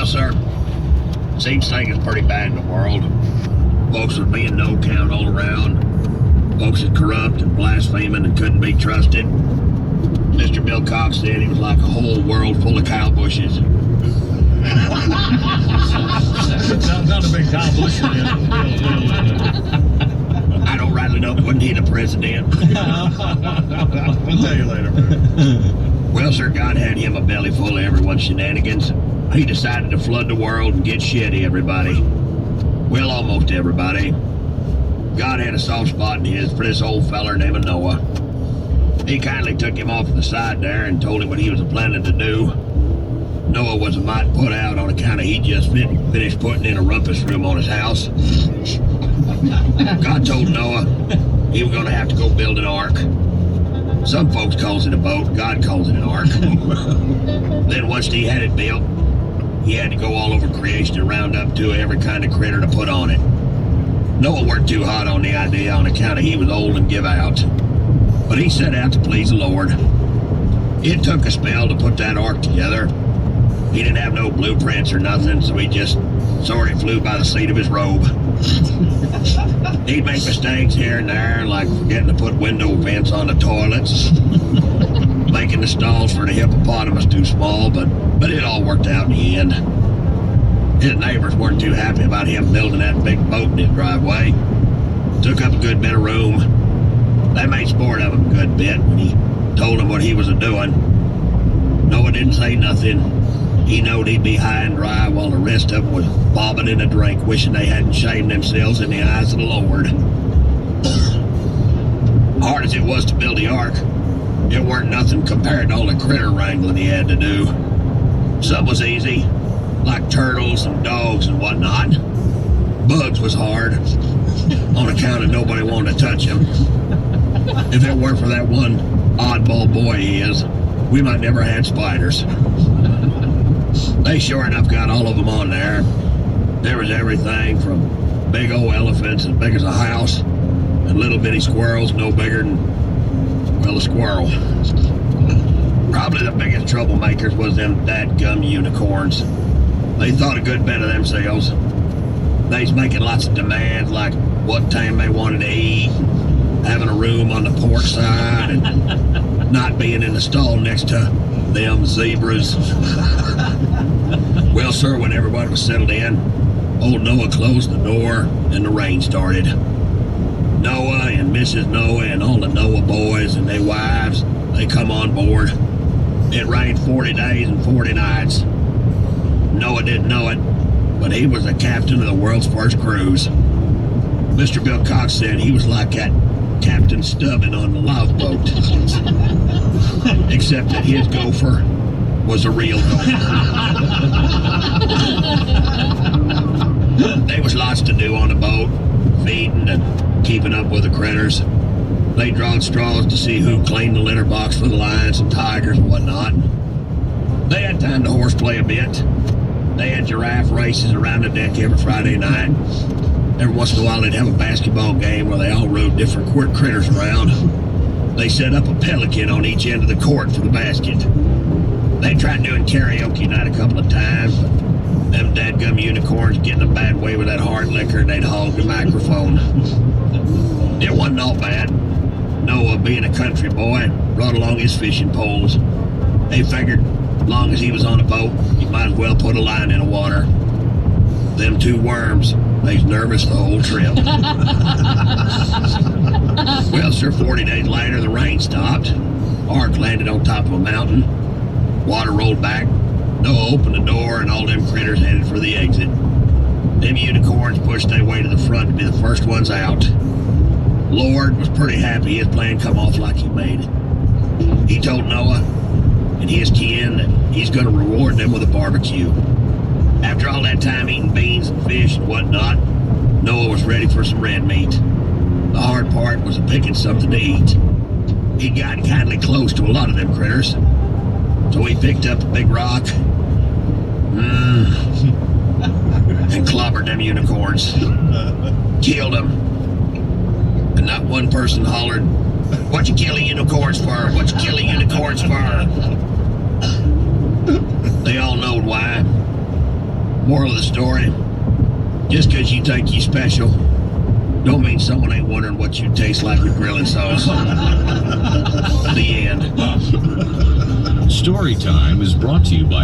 Well, sir, seems things is pretty bad in the world. Folks was being no count all around. Folks is corrupt and blaspheming and couldn't be trusted. Mr. Bill Cox said he was like a whole world full of cow bushes. Not a big cow bush. I don't rightly know, wasn't he the president? I'll tell you later, man. Well, sir, God had him a belly full of everyone's shenanigans. He decided to flood the world and get shitty, everybody. Well, almost everybody. God had a soft spot in his for this old feller named Noah. He kindly took him off to the side there and told him what he was planning to do. Noah was a mite put out on account of he just finished putting in a rumpus room on his house. God told Noah he was going to have to go build an ark. Some folks calls it a boat, God calls it an ark. Then once he had it built, he had to go all over creation and round up to every kind of critter to put on it. Noah weren't too hot on the idea on account of he was old and give out. But he set out to please the Lord. It took a spell to put that ark together. He didn't have no blueprints or nothing, so he just sort of flew by the seat of his robe. He'd make mistakes here and there, like forgetting to put window vents on the toilets, making the stalls for the hippopotamus too small, but it all worked out in the end. His neighbors weren't too happy about him building that big boat in his driveway. Took up a good bit of room. They made sport of him a good bit when he told them what he was a-doing. Noah didn't say nothing. He knowed he'd be high and dry while the rest of them was bobbing in a drink, wishing they hadn't shamed themselves in the eyes of the Lord. Hard as it was to build the ark, it weren't nothing compared to all the critter wrangling he had to do. Some was easy, like turtles and dogs and whatnot. Bugs was hard, on account of nobody wanted to touch him. If it weren't for that one oddball boy he is, we might never had spiders. They sure enough got all of them on there. There was everything from big old elephants as big as a house and little bitty squirrels no bigger than, well, a squirrel. Probably the biggest troublemakers was them dadgum unicorns. They thought a good bit of themselves. They was making lots of demands, like what time they wanted to eat, having a room on the porch side, and not being in the stall next to them zebras. Well, sir, when everybody was settled in, old Noah closed the door and the rain started. Noah and Mrs. Noah and all the Noah boys and their wives, they come on board. It rained 40 days and 40 nights. Noah didn't know it, but he was the captain of the world's first cruise. Mr. Bill Cox said he was like that Captain Stubbin on the love boat. Except that his gopher was a real gopher. There was lots to do on the boat, feeding and keeping up with the critters. They drawed straws to see who cleaned the litter box for the lions and tigers and whatnot. They had time to horseplay a bit. They had giraffe races around the deck every Friday night. Every once in a while they'd have a basketball game where they all rode different critters around. They set up a pelican on each end of the court for the basket. They tried doing karaoke night a couple of times, but them dadgum unicorns getting a bad way with that hard liquor and they'd hog the microphone. It wasn't all bad. Noah, being a country boy, brought along his fishing poles. They figured as long as he was on a boat, he might as well put a line in the water. Them two worms, they was nervous the whole trip. Well, sir, 40 days later, the rain stopped. Ark landed on top of a mountain. Water rolled back. Noah opened the door, and all them critters headed for the exit. Them unicorns pushed their way to the front to be the first ones out. Lord was pretty happy his plan come off like he made it. He told Noah and his kin that he's going to reward them with a barbecue. After all that time eating beans and fish and whatnot, Noah was ready for some red meat. The hard part was picking something to eat. He'd gotten kindly close to a lot of them critters, so he picked up a big rock and clobbered them unicorns. Killed them. And not one person hollered, "What you killing unicorns for? What you killing unicorns for?" They all knowed why. Moral of the story, just because you think you special, don't mean someone ain't wondering what you taste like with grilling sauce. The end. Storytime is brought to you by